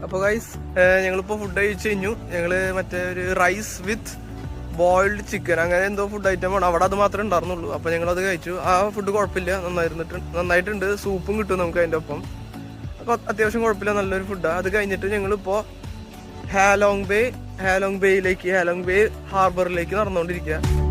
അപ്പൊ ഗൈസ് ഞങ്ങളിപ്പോ ഫുഡ് കഴിച്ചു കഴിഞ്ഞു. ഞങ്ങള് മറ്റേ ഒരു റൈസ് വിത്ത് ബോയിൽഡ് ചിക്കൻ അങ്ങനെ എന്തോ ഫുഡ് ഐറ്റം ആണ്. അവിടെ അത് മാത്രമേ ഉണ്ടായിരുന്നുള്ളൂ. അപ്പൊ ഞങ്ങളത് കഴിച്ചു. ആ ഫുഡ് കുഴപ്പമില്ല, നന്നായിട്ടുണ്ട്. സൂപ്പും കിട്ടും നമുക്ക് അതിന്റെ ഒപ്പം. അപ്പൊ അത്യാവശ്യം കുഴപ്പമില്ല, നല്ലൊരു ഫുഡാണ്. അത് കഴിഞ്ഞിട്ട് ഞങ്ങളിപ്പോ ഹാലോങ് ബേ ഹാർബറിലേക്ക് നടന്നുകൊണ്ടിരിക്കുക.